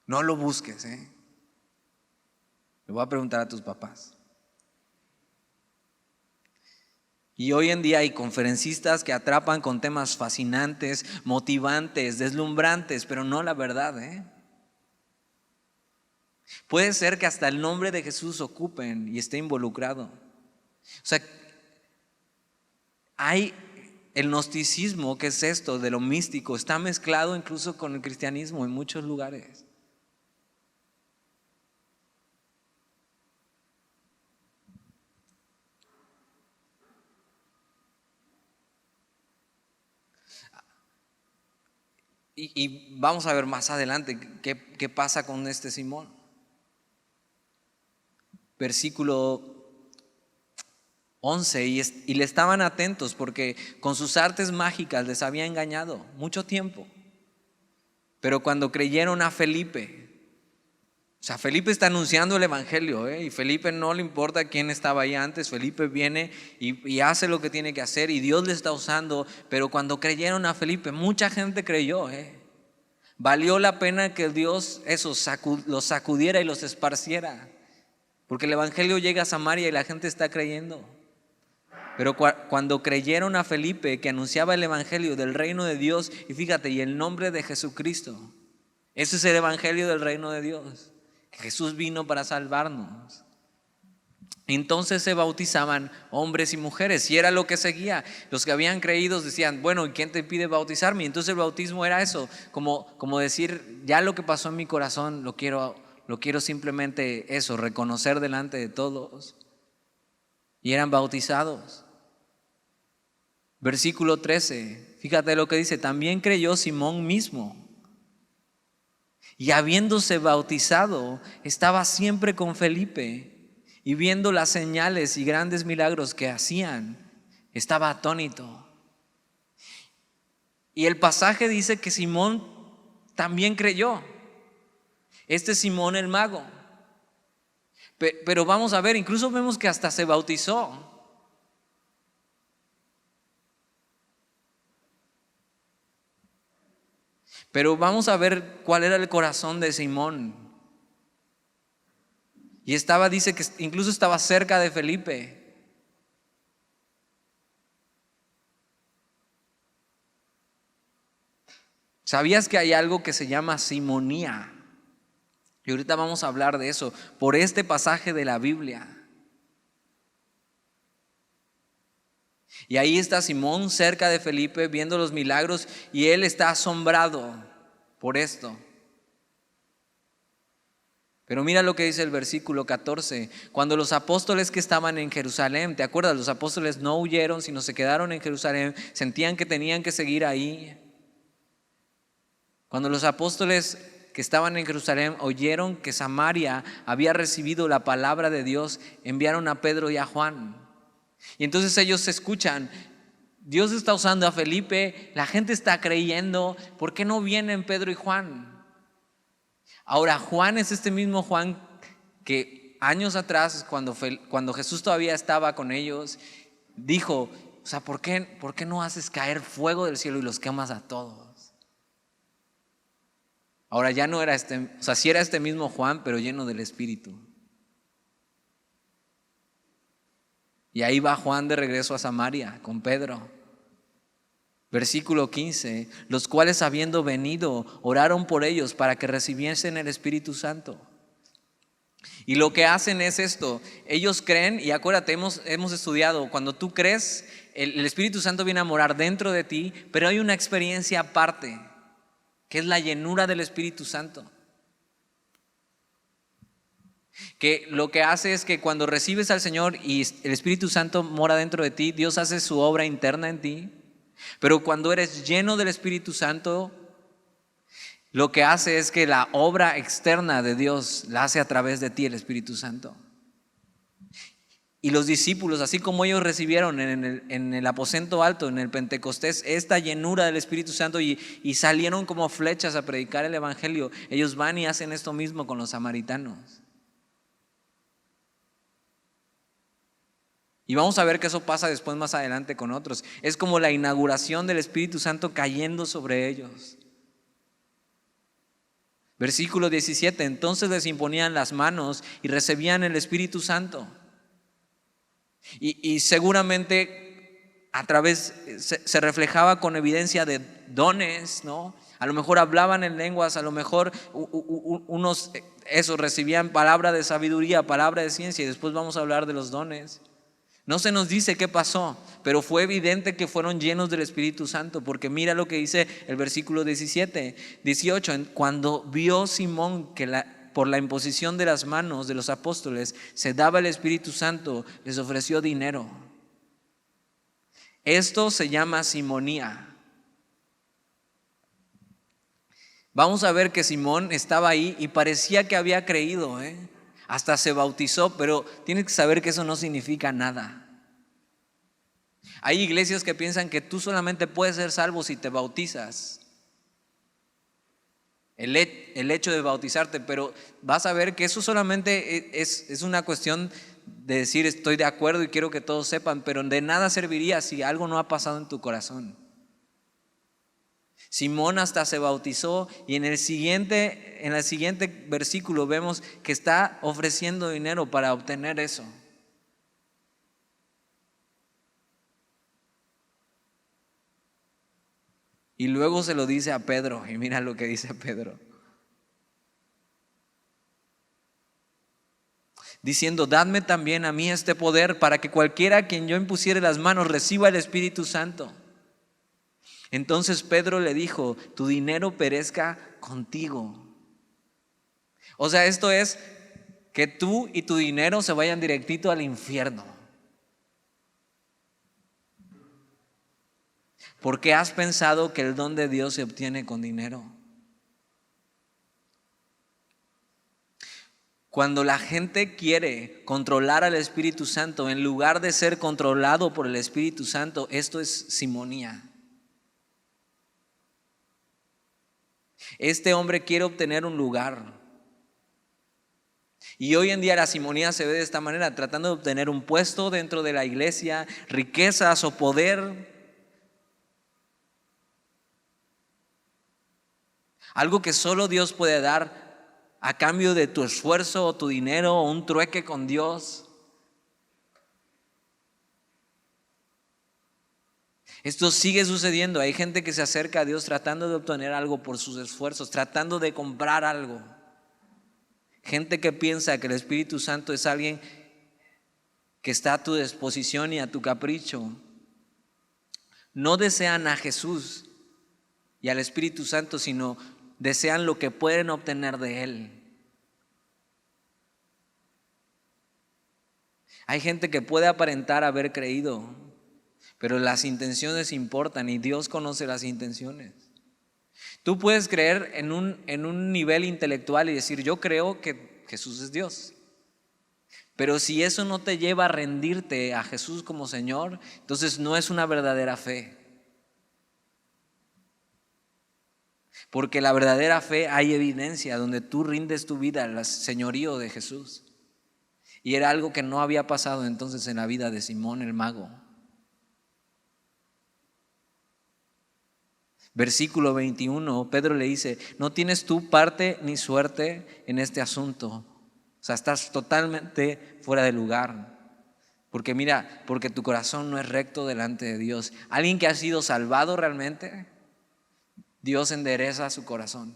No lo busques, Le voy a preguntar a tus papás. Y hoy en día hay conferencistas que atrapan con temas fascinantes, motivantes, deslumbrantes, pero no la verdad, Puede ser que hasta el nombre de Jesús ocupen y esté involucrado. O sea, hay el gnosticismo, que es esto de lo místico, está mezclado incluso con el cristianismo en muchos lugares. Y vamos a ver más adelante qué pasa con este Simón. Versículo 11, y le estaban atentos porque con sus artes mágicas les había engañado mucho tiempo. Pero cuando creyeron a Felipe, o sea, Felipe está anunciando el evangelio, y Felipe no le importa quién estaba ahí antes. Felipe viene y hace lo que tiene que hacer y Dios le está usando. Pero cuando creyeron a Felipe, mucha gente creyó, Valió la pena que Dios los sacudiera y los esparciera, porque el evangelio llega a Samaria y la gente está creyendo. Pero cuando creyeron a Felipe, que anunciaba el evangelio del reino de Dios, y fíjate, y el nombre de Jesucristo, ese es el evangelio del reino de Dios, que Jesús vino para salvarnos. Entonces se bautizaban hombres y mujeres, y era lo que seguía. Los que habían creído decían, bueno, ¿y quién te pide bautizarme? Y entonces el bautismo era eso, como decir, ya lo que pasó en mi corazón lo quiero simplemente eso, reconocer delante de todos. Y eran bautizados. Versículo 13, fíjate lo que dice, también creyó Simón mismo. Y habiéndose bautizado, estaba siempre con Felipe. Y viendo las señales y grandes milagros que hacían, estaba atónito. Y el pasaje dice que Simón también creyó. Este Simón el mago. Pero vamos a ver, incluso vemos que hasta se bautizó. Pero vamos a ver cuál era el corazón de Simón. Y dice que incluso estaba cerca de Felipe. ¿Sabías que hay algo que se llama simonía? Y ahorita vamos a hablar de eso por este pasaje de la Biblia. Y ahí está Simón cerca de Felipe viendo los milagros y él está asombrado por esto. Pero mira lo que dice el versículo 14. Cuando los apóstoles que estaban en Jerusalén, ¿te acuerdas? Los apóstoles no huyeron, sino se quedaron en Jerusalén, sentían que tenían que seguir ahí. Cuando los apóstoles que estaban en Jerusalén oyeron que Samaria había recibido la palabra de Dios, enviaron a Pedro y a Juan. Y entonces ellos escuchan, Dios está usando a Felipe, la gente está creyendo, ¿por qué no vienen Pedro y Juan? Ahora Juan es este mismo Juan que años atrás, cuando Jesús todavía estaba con ellos, dijo, o sea, ¿por qué no haces caer fuego del cielo y los quemas a todos? Ahora ya no era o sea, sí era este mismo Juan, pero lleno del Espíritu. Y ahí va Juan de regreso a Samaria con Pedro. Versículo 15, los cuales habiendo venido, oraron por ellos para que recibiesen el Espíritu Santo. Y lo que hacen es esto, ellos creen, y acuérdate, hemos estudiado, cuando tú crees, el Espíritu Santo viene a morar dentro de ti, pero hay una experiencia aparte, que es la llenura del Espíritu Santo. Que lo que hace es que cuando recibes al Señor y el Espíritu Santo mora dentro de ti, Dios hace su obra interna en ti. Pero cuando eres lleno del Espíritu Santo, lo que hace es que la obra externa de Dios la hace a través de ti el Espíritu Santo. Y los discípulos, así como ellos recibieron en el aposento alto, en el Pentecostés, esta llenura del Espíritu Santo y salieron como flechas a predicar el Evangelio, ellos van y hacen esto mismo con los samaritanos. Y vamos a ver que eso pasa después más adelante con otros. Es como la inauguración del Espíritu Santo cayendo sobre ellos. Versículo 17, entonces les imponían las manos y recibían el Espíritu Santo. Y seguramente a través, se reflejaba con evidencia de dones, ¿no? A lo mejor hablaban en lenguas, a lo mejor unos, recibían palabra de sabiduría, palabra de ciencia, y después vamos a hablar de los dones. No se nos dice qué pasó, pero fue evidente que fueron llenos del Espíritu Santo, porque mira lo que dice el versículo 18. Cuando vio Simón que por la imposición de las manos de los apóstoles se daba el Espíritu Santo, les ofreció dinero. Esto se llama simonía. Vamos a ver que Simón estaba ahí y parecía que había creído, hasta se bautizó, pero tienes que saber que eso no significa nada. Hay iglesias que piensan que tú solamente puedes ser salvo si te bautizas. El hecho de bautizarte, pero vas a ver que eso solamente es una cuestión de decir estoy de acuerdo y quiero que todos sepan, pero de nada serviría si algo no ha pasado en tu corazón. Simón hasta se bautizó y en el siguiente versículo vemos que está ofreciendo dinero para obtener eso. Y luego se lo dice a Pedro, y mira lo que dice Pedro. diciendo: dadme también a mí este poder para que cualquiera a quien yo impusiere las manos reciba el Espíritu Santo. Entonces Pedro le dijo: tu dinero perezca contigo. O sea, esto es que tú y tu dinero se vayan directito al infierno. ¿Por qué has pensado que el don de Dios se obtiene con dinero? Cuando la gente quiere controlar al Espíritu Santo, en lugar de ser controlado por el Espíritu Santo, esto es simonía. Este hombre quiere obtener un lugar. Y hoy en día la simonía se ve de esta manera, tratando de obtener un puesto dentro de la iglesia, riquezas o poder. Algo que solo Dios puede dar a cambio de tu esfuerzo o tu dinero o un trueque con Dios. Esto sigue sucediendo. Hay gente que se acerca a Dios tratando de obtener algo por sus esfuerzos, tratando de comprar algo. Gente que piensa que el Espíritu Santo es alguien que está a tu disposición y a tu capricho. No desean a Jesús y al Espíritu Santo, sino desean lo que pueden obtener de Él. Hay gente que puede aparentar haber creído, pero las intenciones importan y Dios conoce las intenciones. Tú puedes creer en un nivel intelectual y decir: yo creo que Jesús es Dios. Pero si eso no te lleva a rendirte a Jesús como Señor, entonces no es una verdadera fe. Porque la verdadera fe hay evidencia donde tú rindes tu vida al señorío de Jesús. Y era algo que no había pasado entonces en la vida de Simón el mago. Versículo 21, Pedro le dice: no tienes tú parte ni suerte en este asunto. O sea, estás totalmente fuera de lugar. Porque mira, porque tu corazón no es recto delante de Dios. Alguien que ha sido salvado realmente, Dios endereza su corazón.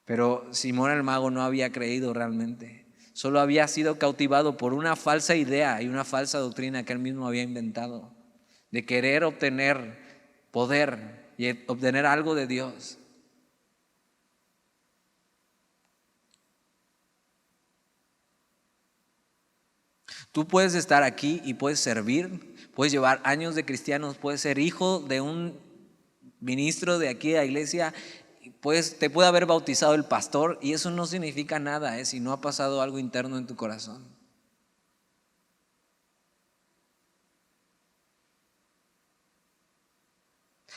Pero Simón el mago no había creído realmente. Solo había sido cautivado por una falsa idea y una falsa doctrina que él mismo había inventado, de querer obtener poder y obtener algo de Dios. Tú puedes estar aquí y puedes servir, puedes llevar años de cristianos, puedes ser hijo de un ministro de aquí de la iglesia, te puede haber bautizado el pastor y eso no significa nada, si no ha pasado algo interno en tu corazón.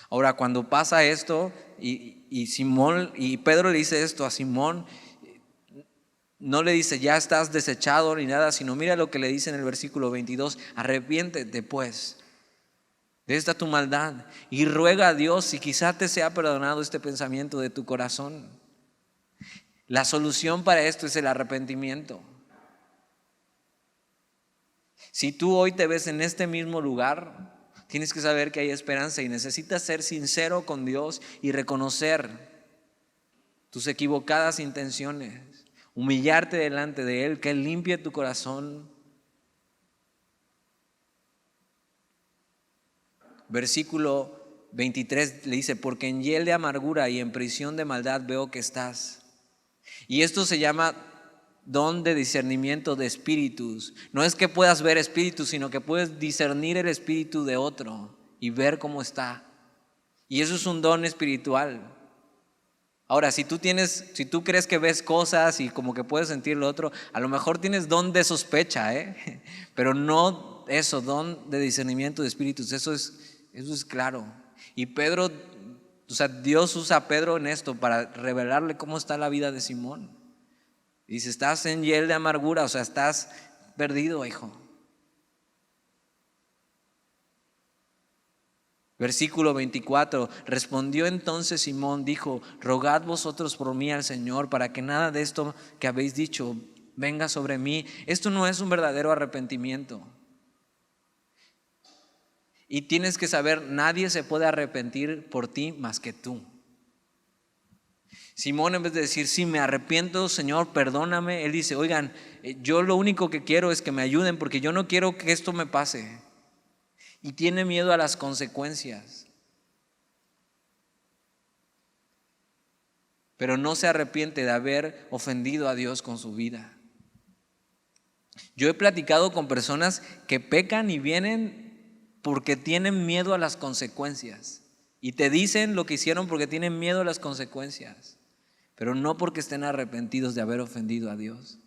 Ahora, cuando pasa esto y Pedro le dice esto a Simón, no le dice: ya estás desechado ni nada, sino mira lo que le dice en el versículo 22: arrepiéntete pues de esta tu maldad y ruega a Dios si quizá te sea perdonado este pensamiento de tu corazón. La solución para esto es el arrepentimiento. Si tú hoy te ves en este mismo lugar, tienes que saber que hay esperanza y necesitas ser sincero con Dios y reconocer tus equivocadas intenciones, humillarte delante de Él, que Él limpie tu corazón. Versículo 23 le dice: porque en hiel de amargura y en prisión de maldad veo que estás. Y esto se llama don de discernimiento de espíritus. No es que puedas ver espíritus, sino que puedes discernir el espíritu de otro y ver cómo está. Y eso es un don espiritual. Ahora, si tú crees que ves cosas y como que puedes sentir lo otro, a lo mejor tienes don de sospecha, pero no eso, don de discernimiento de espíritus. Eso es claro. Y Pedro, o sea, Dios usa a Pedro en esto para revelarle cómo está la vida de Simón. Dice: estás en hiel de amargura, o sea, estás perdido, hijo. Versículo 24, respondió entonces Simón, dijo: rogad vosotros por mí al Señor para que nada de esto que habéis dicho venga sobre mí. Esto no es un verdadero arrepentimiento. Y tienes que saber, nadie se puede arrepentir por ti más que tú. Simón, en vez de decir, sí, me arrepiento, Señor, perdóname, él dice, oigan, yo lo único que quiero es que me ayuden porque yo no quiero que esto me pase. Y tiene miedo a las consecuencias. Pero no se arrepiente de haber ofendido a Dios con su vida. Yo he platicado con personas que pecan y vienen porque tienen miedo a las consecuencias. Y te dicen lo que hicieron porque tienen miedo a las consecuencias, pero no porque estén arrepentidos de haber ofendido a Dios.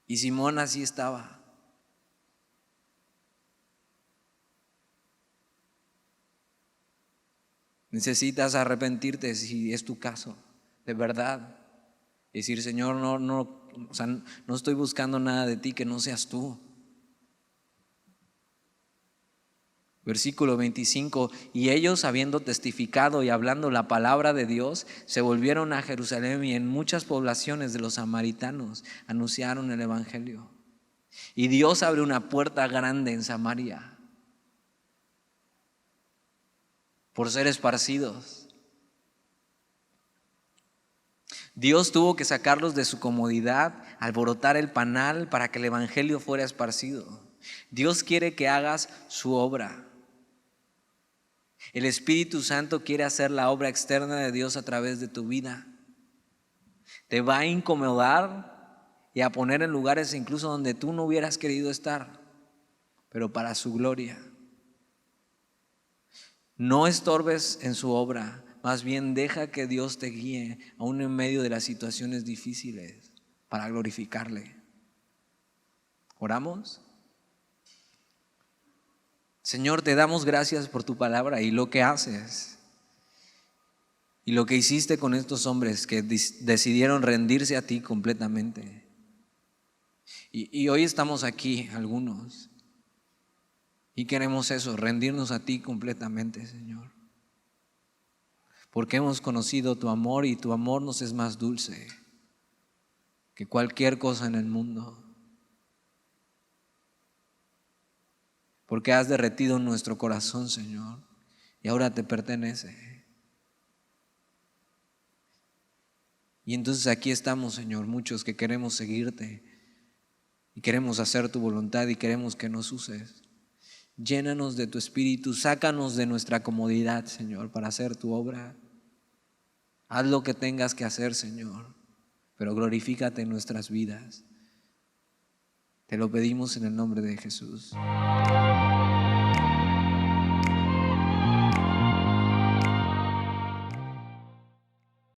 Y Simón así estaba. Necesitas arrepentirte si es tu caso, de verdad. Decir, Señor, no estoy buscando nada de ti que no seas tú. Versículo 25, y ellos, habiendo testificado y hablando la palabra de Dios, se volvieron a Jerusalén, y en muchas poblaciones de los samaritanos anunciaron el evangelio. Y Dios abre una puerta grande en Samaria por ser esparcidos. Dios tuvo que sacarlos de su comodidad, alborotar el panal para que el evangelio fuera esparcido. Dios quiere que hagas su obra. El Espíritu Santo quiere hacer la obra externa de Dios a través de tu vida. Te va a incomodar y a poner en lugares incluso donde tú no hubieras querido estar, pero para su gloria. No estorbes en su obra, más bien deja que Dios te guíe aún en medio de las situaciones difíciles para glorificarle. ¿Oramos? Señor, te damos gracias por tu palabra y lo que haces y lo que hiciste con estos hombres que decidieron rendirse a ti completamente. Y hoy estamos aquí algunos y queremos eso, rendirnos a ti completamente, Señor. Porque hemos conocido tu amor y tu amor nos es más dulce que cualquier cosa en el mundo. Porque has derretido nuestro corazón, Señor, y ahora te pertenece. Y entonces aquí estamos, Señor, muchos que queremos seguirte y queremos hacer tu voluntad y queremos que nos uses. Llénanos de tu espíritu, sácanos de nuestra comodidad, Señor, para hacer tu obra. Haz lo que tengas que hacer, Señor, pero glorifícate en nuestras vidas. Te lo pedimos en el nombre de Jesús.